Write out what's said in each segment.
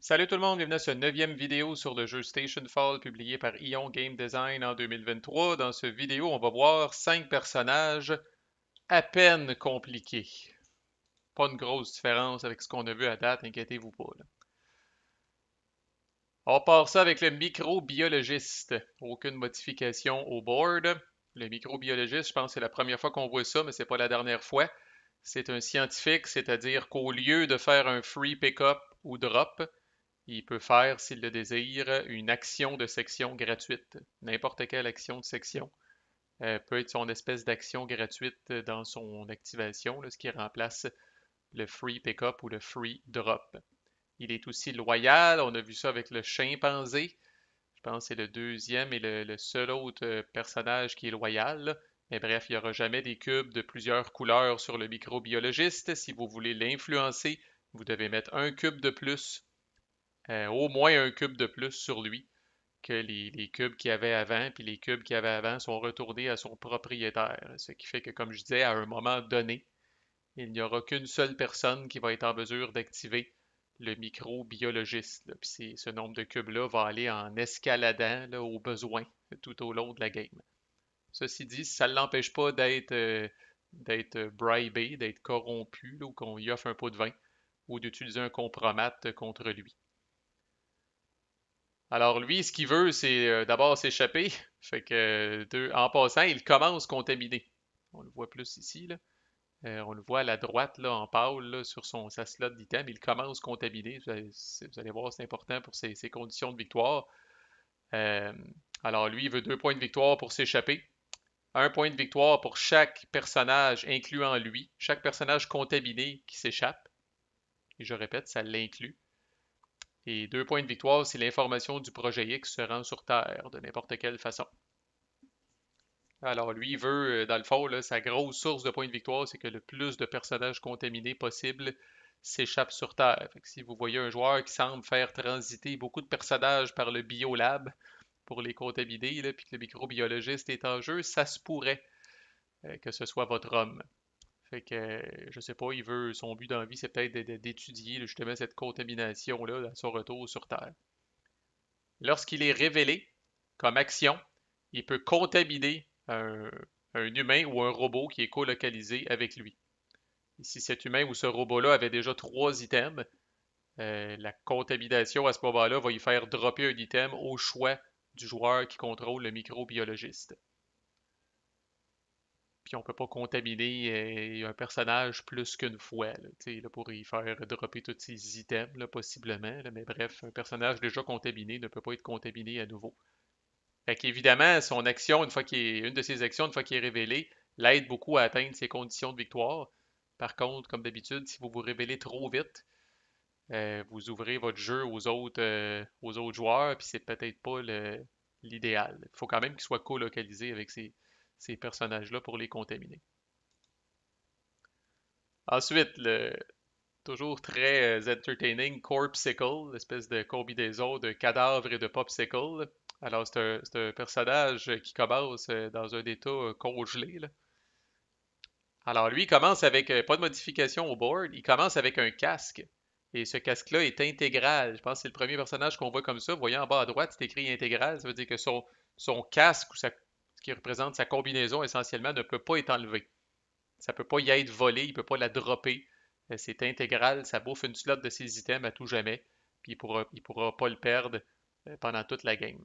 Salut tout le monde, bienvenue à cette neuvième vidéo sur le jeu Stationfall publié par Ion Game Design en 2023. Dans cette vidéo, on va voir 5 personnages à peine compliqués. Pas une grosse différence avec ce qu'on a vu à date, inquiétez-vous pas, là. On part ça avec le microbiologiste. Aucune modification au board. Le microbiologiste, je pense que c'est la première fois qu'on voit ça, mais c'est pas la dernière fois. C'est un scientifique, c'est-à-dire qu'au lieu de faire un free pick-up ou drop, il peut faire, s'il le désire, une action de section gratuite. N'importe quelle action de section peut être son espèce d'action gratuite dans son activation, là, ce qui remplace le free pickup ou le free drop. Il est aussi loyal, on a vu ça avec le chimpanzé. Je pense que c'est le deuxième et le seul autre personnage qui est loyal, là. Mais bref, il n'y aura jamais des cubes de plusieurs couleurs sur le microbiologiste. Si vous voulez l'influencer, vous devez mettre un cube de plus, au moins un cube de plus sur lui que les cubes qu'il y avait avant, puis les cubes qu'il y avait avant sont retournés à son propriétaire. Ce qui fait que, comme je disais, à un moment donné, il n'y aura qu'une seule personne qui va être en mesure d'activer le microbiologiste, là. Puis ce nombre de cubes-là va aller en escaladant là, au besoin tout au long de la game. Ceci dit, ça ne l'empêche pas d'être bribé, d'être corrompu, là, ou qu'on lui offre un pot de vin, ou d'utiliser un compromat contre lui. Alors lui, ce qu'il veut, c'est d'abord s'échapper. Fait que en passant, il commence contaminé. On le voit plus ici, là. On le voit à la droite, là, en pâle, là, sur sa slot d'item. Il commence contaminé. Vous allez voir, c'est important pour ses conditions de victoire. Euh, alors lui, il veut 2 points de victoire pour s'échapper. 1 point de victoire pour chaque personnage, incluant lui. Chaque personnage contaminé qui s'échappe. Et je répète, ça l'inclut. Et 2 points de victoire si l'information du projet X se rend sur Terre, de n'importe quelle façon. Alors lui, il veut, dans le fond, là, sa grosse source de points de victoire, c'est que le plus de personnages contaminés possible s'échappent sur Terre. Fait que si vous voyez un joueur qui semble faire transiter beaucoup de personnages par le biolab pour les contaminer, là, puis que le microbiologiste est en jeu, ça se pourrait que ce soit votre homme. Fait que, je sais pas, son but dans la vie, c'est peut-être d'étudier justement cette contamination-là à son retour sur Terre. Lorsqu'il est révélé comme action, il peut contaminer un humain ou un robot qui est colocalisé avec lui. Et si cet humain ou ce robot-là avait déjà 3 items, la contamination à ce moment-là va y faire dropper un item au choix du joueur qui contrôle le microbiologiste. Puis on peut pas contaminer un personnage plus qu'une fois, là, pour y faire dropper tous ses items, là, possiblement. Là, mais bref, un personnage déjà contaminé ne peut pas être contaminé à nouveau. Fait qu'évidemment, une de ses actions, une fois qu'il est révélé, l'aide beaucoup à atteindre ses conditions de victoire. Par contre, comme d'habitude, si vous vous révélez trop vite, vous ouvrez votre jeu aux autres joueurs, puis c'est peut-être pas l'idéal. Il faut quand même qu'il soit colocalisé avec ces personnages-là pour les contaminer. Ensuite, le toujours très entertaining Corpsicle, l'espèce de combinaison de cadavres et de popsicle. Alors, c'est un personnage qui commence dans un état congelé, là. Alors, lui, il commence avec pas de modification au board, il commence avec un casque. Et ce casque-là est intégral. Je pense que c'est le premier personnage qu'on voit comme ça. Vous voyez en bas à droite, c'est écrit intégral. Ça veut dire que son casque, ou ce qui représente sa combinaison essentiellement, ne peut pas être enlevé. Ça peut pas y être volé, il peut pas la dropper. C'est intégral, ça bouffe une slot de ses items à tout jamais, puis il pourra pas le perdre pendant toute la game.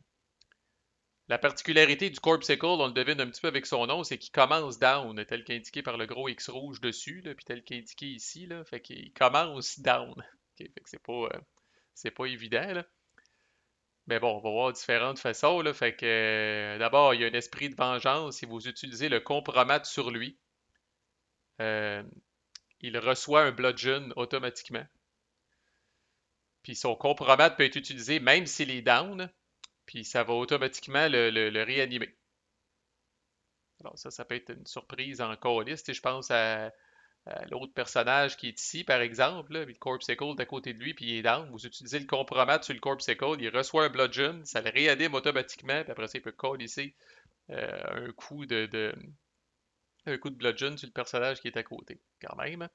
La particularité du Corpsicle, on le devine un petit peu avec son nom, c'est qu'il commence down, tel qu'indiqué par le gros X rouge dessus, là, puis tel qu'indiqué ici, là, fait qu'il commence down. Ok, fait que c'est pas évident, là. Mais bon, on va voir différentes façons, là. Fait que d'abord, il y a un esprit de vengeance. Si vous utilisez le compromat sur lui, euh, il reçoit un bludgeon automatiquement. Puis son compromat peut être utilisé même s'il est down, puis ça va automatiquement le réanimer. Alors ça peut être une surprise en calliste. Je pense à l'autre personnage qui est ici, par exemple, là, le Corpsicle est à côté de lui, puis il est down. Vous utilisez le compromat sur le Corpsicle, il reçoit un bludgeon, ça le réanime automatiquement, puis après ça, il peut callisser un coup un coup de bludgeon sur le personnage qui est à côté. Quand même.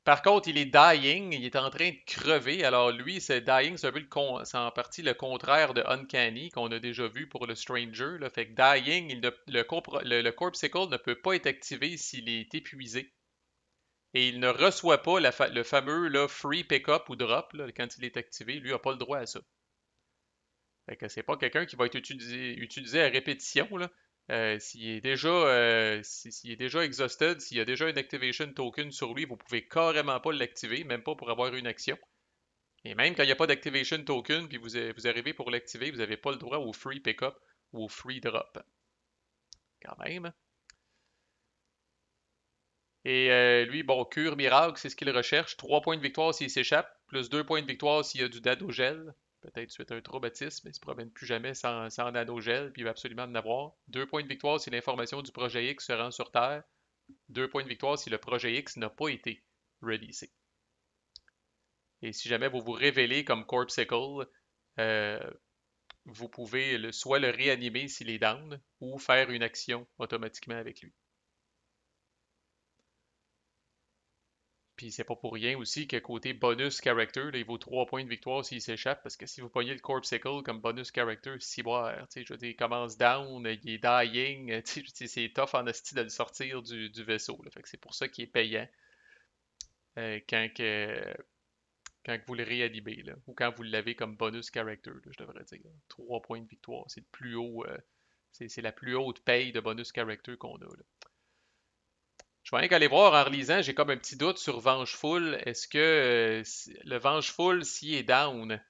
Par contre, il est dying, il est en train de crever. Alors lui, c'est dying, c'est un peu c'est en partie le contraire de uncanny qu'on a déjà vu pour le stranger. Là. Fait que dying, le corpsicle ne peut pas être activé s'il est épuisé. Et il ne reçoit pas le fameux là, free pick-up ou drop là, quand il est activé. Lui n'a pas le droit à ça. Fait que c'est pas quelqu'un qui va être utilisé à répétition, là. S'il est déjà exhausted, s'il y a déjà une activation token sur lui, vous pouvez carrément pas l'activer, même pas pour avoir une action. Et même quand il n'y a pas d'activation token, puis vous arrivez pour l'activer, vous n'avez pas le droit au free pickup ou au free drop. Quand même. Et lui, bon, cure miracle, c'est ce qu'il recherche. 3 points de victoire s'il s'échappe, plus 2 points de victoire s'il y a du dadogel. Peut-être suite à un traumatisme, il ne se promène plus jamais sans nanogel, puis il va absolument en avoir. 2 points de victoire si l'information du projet X se rend sur Terre. 2 points de victoire si le projet X n'a pas été releasé. Et si jamais vous vous révélez comme Corpsicle, euh, vous pouvez soit le réanimer s'il est down, ou faire une action automatiquement avec lui. Puis c'est pas pour rien aussi que côté bonus character, là, il vaut 3 points de victoire s'il s'échappe, parce que si vous pognez le Corpsicle comme bonus character, ciboire, je veux dire, il commence down, il est dying, c'est tough en esti de le sortir du vaisseau. Là. Fait que c'est pour ça qu'il est payant euh, quand, que, quand que vous le réanimez, là, ou quand vous l'avez comme bonus character, là, je devrais dire. 3 points de victoire, c'est le plus haut, c'est la plus haute paye de bonus character qu'on a. Là. Je vais rien qu'aller voir en relisant, j'ai comme un petit doute sur Vengeful. Est-ce que le Vengeful, s'il est down,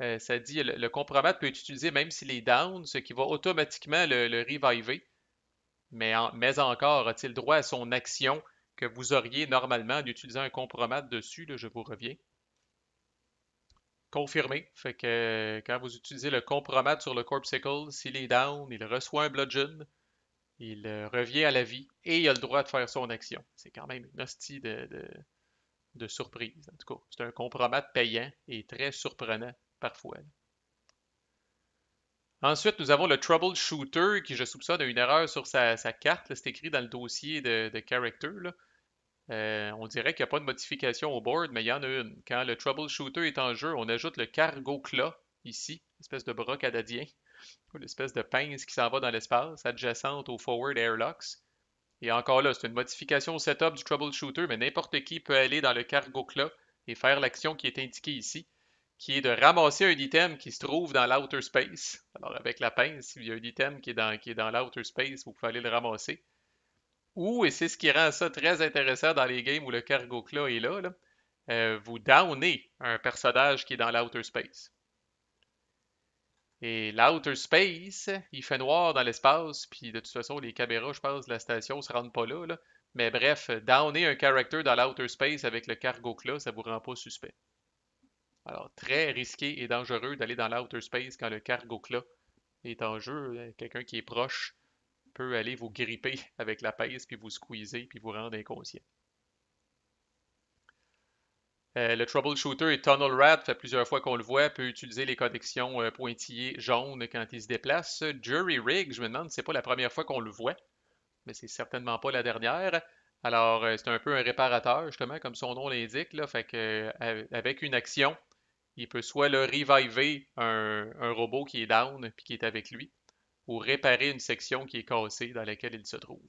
ça dit le compromat peut être utilisé même s'il est down, ce qui va automatiquement le reviver. Mais encore, a-t-il droit à son action que vous auriez normalement en utilisant un compromat dessus? Là, je vous reviens. Confirmé. Fait que quand vous utilisez le compromat sur le Corpsicle, s'il est down, il reçoit un bludgeon, il revient à la vie et il a le droit de faire son action. C'est quand même une hostie de surprise. En tout cas, c'est un compromat payant et très surprenant parfois. Ensuite, nous avons le Troubleshooter qui, je soupçonne, a une erreur sur sa carte. C'est écrit dans le dossier de character. Là. On dirait qu'il n'y a pas de modification au board, mais il y en a une. Quand le Troubleshooter est en jeu, on ajoute le Cargo Claw ici, espèce de bras canadien, ou l'espèce de pince qui s'en va dans l'espace, adjacente au Forward Airlocks. Et encore là, c'est une modification au setup du Troubleshooter, mais n'importe qui peut aller dans le Cargo Claw et faire l'action qui est indiquée ici, qui est de ramasser un item qui se trouve dans l'outer space. Alors avec la pince, il y a un item qui est dans l'outer space, vous pouvez aller le ramasser. Ou, et c'est ce qui rend ça très intéressant dans les games où le cargo claw est là, vous downez un personnage qui est dans l'outer space. Et l'outer space, il fait noir dans l'espace, puis de toute façon, les caméras, je pense, de la station se rendent pas là. Mais bref, downer un character dans l'outer space avec le cargo claw, ça vous rend pas suspect. Alors, très risqué et dangereux d'aller dans l'outer space quand le cargo claw est en jeu. Quelqu'un qui est proche peut aller vous gripper avec la pince, puis vous squeezer, puis vous rendre inconscient. Le troubleshooter et Tunnel Rat, fait plusieurs fois qu'on le voit, peut utiliser les connexions pointillées jaunes quand il se déplace. Jury Rig, je me demande si c'est pas la première fois qu'on le voit, mais c'est certainement pas la dernière. Alors, c'est un peu un réparateur, justement, comme son nom l'indique, là, fait que avec une action, il peut soit le reviver un robot qui est down puis qui est avec lui, ou réparer une section qui est cassée dans laquelle il se trouve.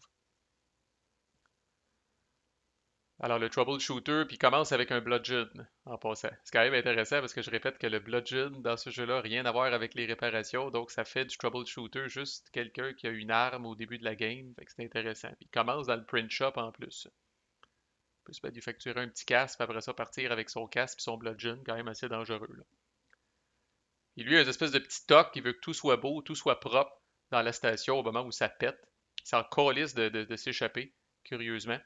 Alors, le troubleshooter, puis commence avec un bludgeon en passant. C'est quand même intéressant parce que je répète que le bludgeon dans ce jeu-là, rien à voir avec les réparations, donc ça fait du troubleshooter juste quelqu'un qui a une arme au début de la game, fait que c'est intéressant. Puis il commence dans le print shop en plus. Il peut se manufacturer un petit casque, puis après ça partir avec son casque et son bludgeon, quand même assez dangereux. Là. Et lui, il a une espèce de petit toc qui veut que tout soit beau, tout soit propre dans la station au moment où ça pète. Il s'en calisse de s'échapper, curieusement.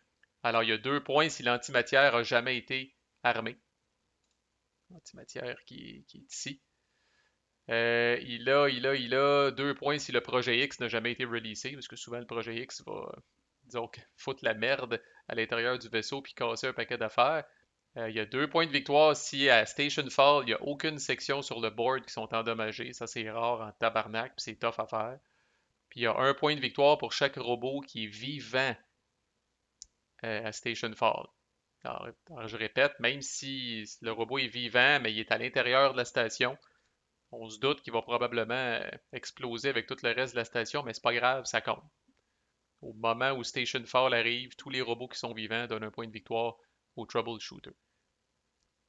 Alors, il y a 2 points si l'antimatière a jamais été armée. L'antimatière qui est ici. Il a 2 points si le projet X n'a jamais été releasé, parce que souvent le projet X va, disons, foutre la merde à l'intérieur du vaisseau puis casser un paquet d'affaires. Il y a 2 points de victoire si à Station Fall, il n'y a aucune section sur le board qui sont endommagées. Ça, c'est rare en tabarnak, puis c'est tough à faire. Puis il y a 1 point de victoire pour chaque robot qui est vivant à Station Fall. Alors, je répète, même si le robot est vivant, mais il est à l'intérieur de la station, on se doute qu'il va probablement exploser avec tout le reste de la station, mais c'est pas grave, ça compte. Au moment où Station Fall arrive, tous les robots qui sont vivants donnent un point de victoire au troubleshooter.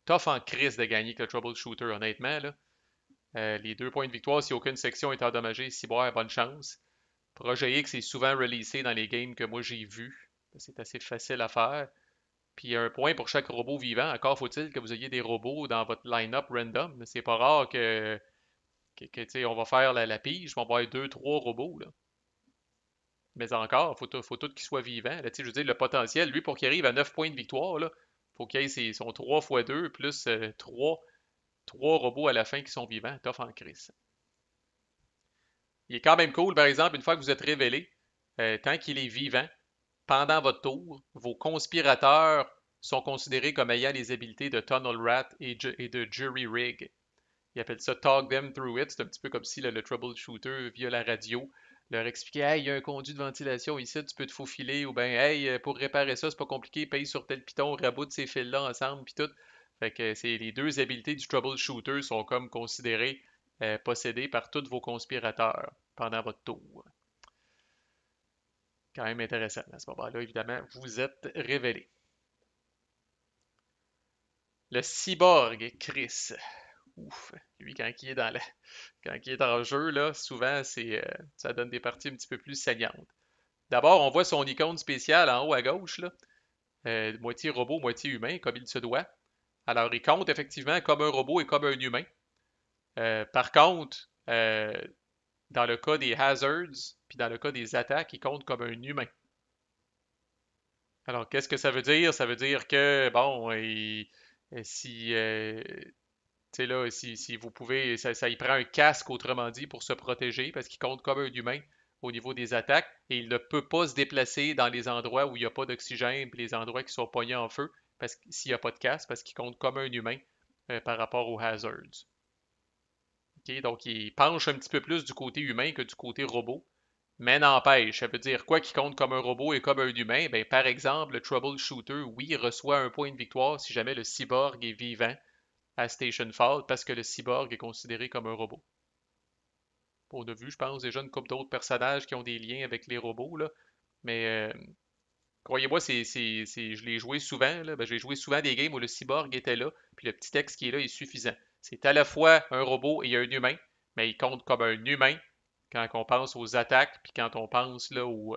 Tough en crise de gagner que le troubleshooter, honnêtement, là. Les 2 points de victoire si aucune section est endommagée, si bonne chance. Projet X est souvent releasé dans les games que moi j'ai vus. C'est assez facile à faire. Puis un point pour chaque robot vivant. Encore faut-il que vous ayez des robots dans votre line-up random. C'est pas rare tu sais, on va faire la pige, on va avoir deux, trois robots. Là. Mais encore, faut tout qu'ils soient vivants. Là, tu sais, je veux dire, le potentiel, lui, pour qu'il arrive à 9 points de victoire, là, faut qu'il ait son 3 x 2 plus 3 robots à la fin qui sont vivants. Tough en crise. Il est quand même cool, par exemple, une fois que vous êtes révélé, tant qu'il est vivant, pendant votre tour, vos conspirateurs sont considérés comme ayant les habiletés de Tunnel Rat et de Jury Rig. Ils appellent ça Talk Them Through It. C'est un petit peu comme si le troubleshooter, via la radio, leur expliquait Hey, il y a un conduit de ventilation ici, tu peux te faufiler, ou bien Hey, pour réparer ça, c'est pas compliqué, paye sur tel piton, raboute ces fils-là ensemble, puis tout. Fait que c'est les deux habiletés du troubleshooter sont comme considérées possédées par tous vos conspirateurs pendant votre tour. Quand même intéressant. À ce moment-là, évidemment, vous êtes révélé. Le cyborg, Chris. Ouf. Lui, quand il est en jeu, là, souvent, ça donne des parties un petit peu plus saignantes. D'abord, on voit son icône spéciale en haut à gauche, là, moitié robot, moitié humain, comme il se doit. Alors, il compte effectivement comme un robot et comme un humain. Par contre, dans le cas des hazards, puis dans le cas des attaques, il compte comme un humain. Alors, qu'est-ce que ça veut dire? Ça veut dire que, bon, si, tu sais là, si vous pouvez, ça y prend un casque, autrement dit, pour se protéger, parce qu'il compte comme un humain au niveau des attaques, et il ne peut pas se déplacer dans les endroits où il n'y a pas d'oxygène, puis les endroits qui sont pognés en feu, parce que s'il n'y a pas de casque, parce qu'il compte comme un humain par rapport aux hazards. Ok, donc, il penche un petit peu plus du côté humain que du côté robot. Mais n'empêche, ça veut dire quoi qui compte comme un robot et comme un humain? Ben, par exemple, le troubleshooter, oui, reçoit un point de victoire si jamais le cyborg est vivant à Station Fall parce que le cyborg est considéré comme un robot. On a vu, je pense, déjà une couple d'autres personnages qui ont des liens avec les robots, là. Mais croyez-moi, je l'ai joué souvent. Là. Ben, j'ai joué souvent des games où le cyborg était là, puis le petit texte qui est là est suffisant. C'est à la fois un robot et un humain, mais il compte comme un humain quand on pense aux attaques, puis quand on pense là, aux,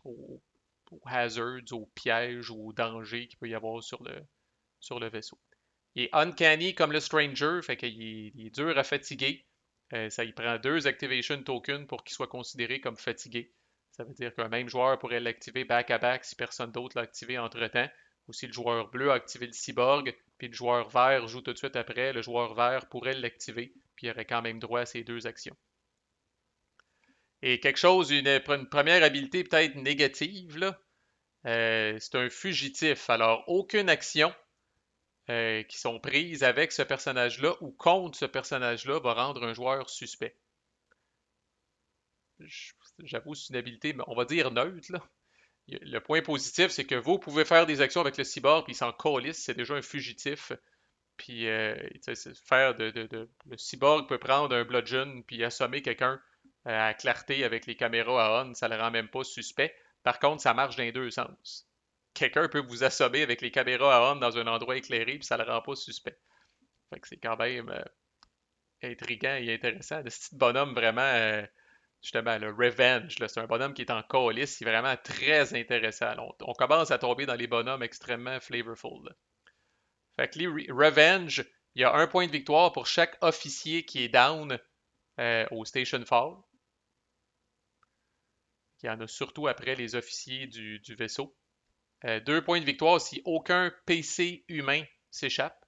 aux hazards, aux pièges, aux dangers qu'il peut y avoir sur le vaisseau. Il est uncanny comme le Stranger, fait qu'il est dur à fatiguer. Ça y prend 2 activation tokens pour qu'il soit considéré comme fatigué. Ça veut dire qu'un même joueur pourrait l'activer back-à-back si personne d'autre l'a activé entre-temps. Ou si le joueur bleu a activé le cyborg, puis le joueur vert joue tout de suite après, le joueur vert pourrait l'activer, puis il aurait quand même droit à ces 2 actions. Et quelque chose, une première habilité peut-être négative, là, c'est un fugitif. Alors, aucune action qui sont prises avec ce personnage-là ou contre ce personnage-là va rendre un joueur suspect. J'avoue, c'est une habilité, mais on va dire neutre. Là. Le point positif, c'est que vous pouvez faire des actions avec le cyborg, puis il s'en calisse, c'est déjà un fugitif. Puis, le cyborg peut prendre un bludgeon puis assommer quelqu'un à clarté avec les caméras à on, ça le rend même pas suspect. Par contre, ça marche dans les deux sens. Quelqu'un peut vous assommer avec les caméras à on dans un endroit éclairé puis ça le rend pas suspect. Fait que c'est quand même intriguant et intéressant. Ce petit bonhomme vraiment, justement, le Revenge, c'est un bonhomme qui est en calice, c'est vraiment très intéressant. On commence à tomber dans les bonhommes extrêmement flavorful. Là. Fait que les Revenge, il y a un point de victoire pour chaque officier qui est down au Station Fall. Il y en a surtout après les officiers du vaisseau. 2 points de victoire si aucun PC humain s'échappe.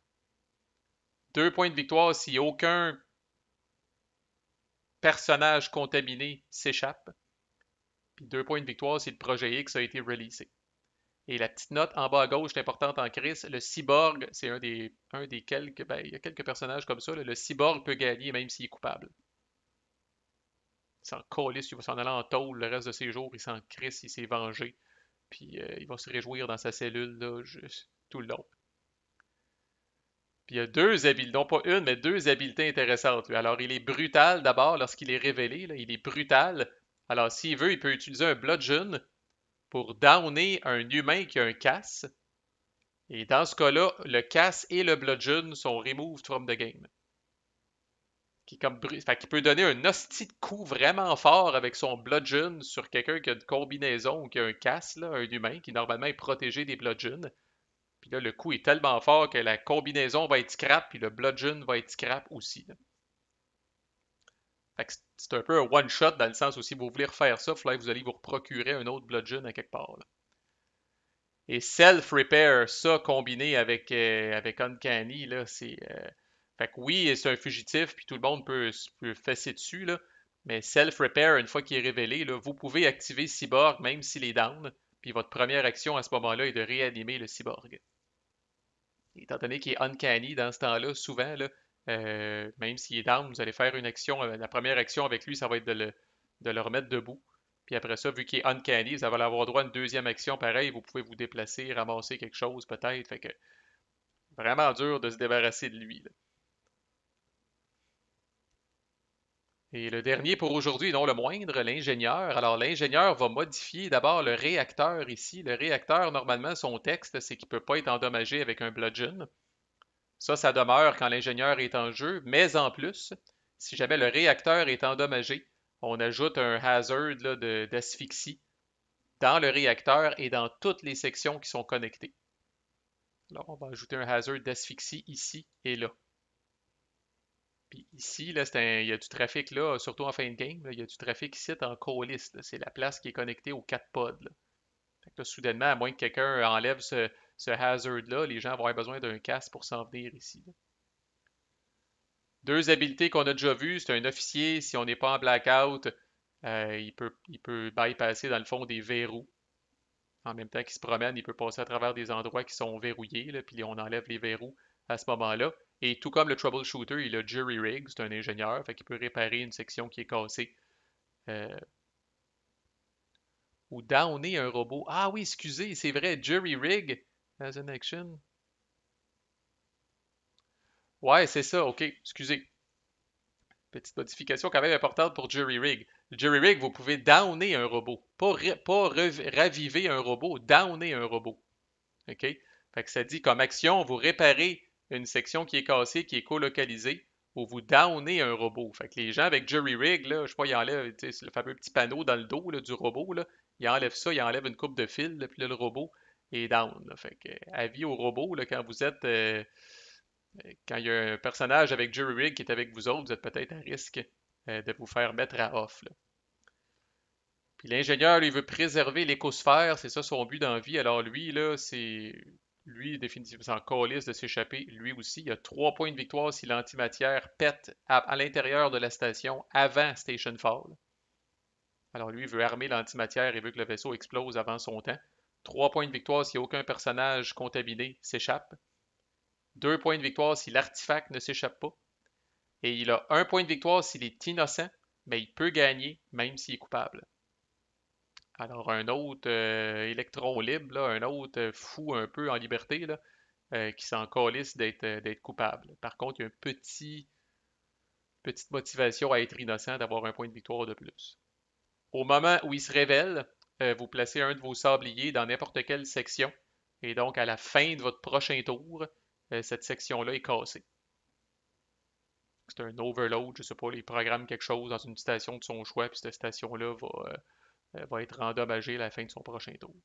2 points de victoire si aucun personnage contaminé s'échappe. Puis 2 points de victoire si le projet X a été releasé. Et la petite note en bas à gauche, c'est importante en crise. Le cyborg, c'est un des quelques. Ben, il y a quelques personnages comme ça. Là, le cyborg peut gagner même s'il est coupable. Il s'en calisse, il va s'en aller en tôle le reste de ses jours, il s'en crisse, il s'est vengé. Puis il va se réjouir dans sa cellule. Là, tout le long. Puis il y a deux habiletés, non pas une, mais deux habiletés intéressantes, lui. Alors, il est brutal d'abord lorsqu'il est révélé, là, il est brutal. Alors, s'il veut, il peut utiliser un bludgeon pour downer un humain qui a un casse. Et dans ce cas-là, le casse et le bludgeon sont removed from the game. Fait qu'il peut donner un hostie de coup vraiment fort avec son bludgeon sur quelqu'un qui a une combinaison ou qui a un casse, là, un humain, qui normalement est protégé des bludgeons. Puis là, le coup est tellement fort que la combinaison va être scrap, puis le bludgeon va être scrap aussi, là. Fait que c'est un peu un one-shot dans le sens où si vous voulez refaire ça, il faudrait que vous allez vous procurer un autre bludgeon à quelque part, là. Et self-repair, ça combiné avec Uncanny, là, c'est. Fait que oui, c'est un fugitif, puis tout le monde peut fesser dessus, là. Mais self-repair, une fois qu'il est révélé, là, vous pouvez activer Cyborg même s'il est down, puis votre première action à ce moment-là est de réanimer le Cyborg. Étant donné qu'il est Uncanny dans ce temps-là, souvent, là, même s'il est down, vous allez faire une action. La première action avec lui, ça va être de le remettre debout. Puis après ça, vu qu'il est Uncanny, vous allez avoir droit à une deuxième action. Pareil, vous pouvez vous déplacer, ramasser quelque chose peut-être. Fait que vraiment dur de se débarrasser de lui, là. Et le dernier pour aujourd'hui, non le moindre, l'ingénieur. Alors l'ingénieur va modifier d'abord le réacteur ici. Le réacteur, normalement, son texte, c'est qu'il ne peut pas être endommagé avec un bludgeon. Ça demeure quand l'ingénieur est en jeu, mais en plus, si jamais le réacteur est endommagé, on ajoute un hazard là, d'asphyxie dans le réacteur et dans toutes les sections qui sont connectées. Alors, on va ajouter un hazard d'asphyxie ici et là. Puis ici, là, il y a du trafic là, surtout en fin de game, là, il y a du trafic ici en colis. C'est la place qui est connectée aux 4 pods, là. Fait que là, soudainement, à moins que quelqu'un enlève ce hazard-là, les gens vont avoir besoin d'un casque pour s'en venir ici, là. Deux habiletés qu'on a déjà vues, c'est un officier, si on n'est pas en blackout, il peut bypasser dans le fond des verrous. En même temps qu'il se promène, il peut passer à travers des endroits qui sont verrouillés, là, puis on enlève les verrous à ce moment-là. Et tout comme le troubleshooter, il a jury rig, c'est un ingénieur, fait qu'il peut réparer une section qui est cassée. euh, ou downer un robot. Ah oui, excusez, c'est vrai, jury rig as an action. Ouais, c'est ça, ok, excusez. Petite modification quand même importante pour Jury Rig. Jury Rig, vous pouvez downer un robot. Pas raviver un robot, downer un robot. OK? Fait que ça dit comme action, vous réparez une section qui est cassée, qui est colocalisée, ou vous downez un robot. Fait que les gens avec Jury Rig, là, je sais pas, ils enlèvent le fameux petit panneau dans le dos là, du robot, là, ils enlèvent ça, ils enlèvent une coupe de fil, là, puis là, le robot est down, là. Fait que avis au robot, là, quand vous êtes quand il y a un personnage avec Jury Rig qui est avec vous autres, vous êtes peut-être à risque de vous faire mettre à off, là. Puis l'ingénieur, lui, veut préserver l'écosphère, c'est ça son but dans la vie. Alors lui, là, c'est. Lui, définitivement, c'est en calisse de s'échapper. Lui aussi, il a 3 points de victoire si l'antimatière pète à l'intérieur de la station avant Station Fall. Alors lui, il veut armer l'antimatière et veut que le vaisseau explose avant son temps. 3 points de victoire si aucun personnage contaminé s'échappe. 2 points de victoire si l'artefact ne s'échappe pas. Et il a 1 point de victoire s'il est innocent, mais il peut gagner même s'il est coupable. Alors un autre électron libre, là, un autre fou un peu en liberté, là, qui s'en calisse d'être coupable. Par contre, il y a une petite motivation à être innocent, d'avoir 1 point de victoire de plus. Au moment où il se révèle, vous placez un de vos sabliers dans n'importe quelle section, et donc à la fin de votre prochain tour, cette section-là est cassée. C'est un overload, je sais pas, il programme quelque chose dans une station de son choix, puis cette station-là va être endommagée à la fin de son prochain tour.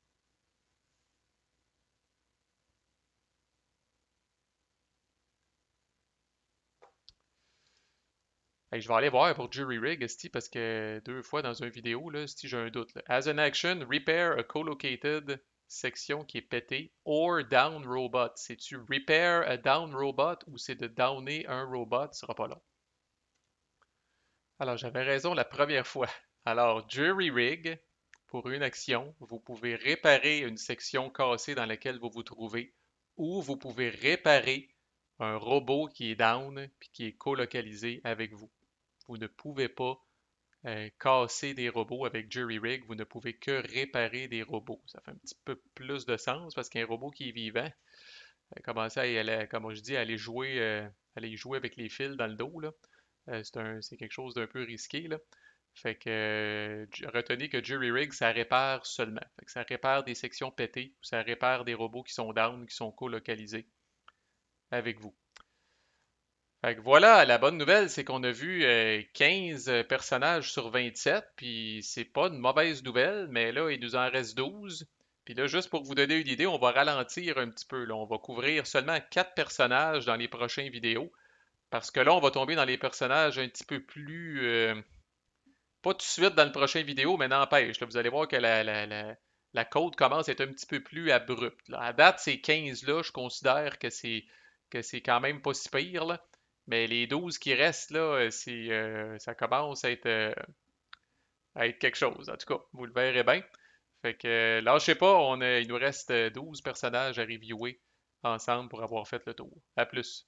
Hey, je vais aller voir pour Jury Rig, esti, parce que deux fois dans une vidéo, là, esti, j'ai un doute, là. As an action, repair a collocated section qui est pétée or down robot. C'est-tu repair a down robot ou c'est de downer un robot? Ce sera pas long. Alors, j'avais raison la première fois. Alors, Jury Rig, pour une action, vous pouvez réparer une section cassée dans laquelle vous vous trouvez ou vous pouvez réparer un robot qui est down puis qui est colocalisé avec vous. Vous ne pouvez pas casser des robots avec Jury Rig, vous ne pouvez que réparer des robots. Ça fait un petit peu plus de sens parce qu'un robot qui est vivant, Elle a commencé à, comme je dis, à aller jouer avec les fils dans le dos, là. C'est quelque chose d'un peu risqué, là. Fait que retenez que Jury Rig, ça répare seulement. Fait que ça répare des sections pétées, ou ça répare des robots qui sont down, qui sont co-localisés avec vous. Fait que voilà, la bonne nouvelle, c'est qu'on a vu 15 personnages sur 27, puis c'est pas une mauvaise nouvelle, mais là, il nous en reste 12. Puis là, juste pour vous donner une idée, on va ralentir un petit peu, là. On va couvrir seulement 4 personnages dans les prochaines vidéos, parce que là, on va tomber dans les personnages un petit peu plus, pas tout de suite dans le prochain vidéo, mais n'empêche, là, vous allez voir que la côte commence à être un petit peu plus abrupte, là. À date, ces 15-là, je considère que c'est quand même pas si pire, là. Mais les 12 qui restent, là, ça commence à être quelque chose. En tout cas, vous le verrez bien. Fait que lâchez pas, il nous reste 12 personnages à reviewer ensemble pour avoir fait le tour. À plus.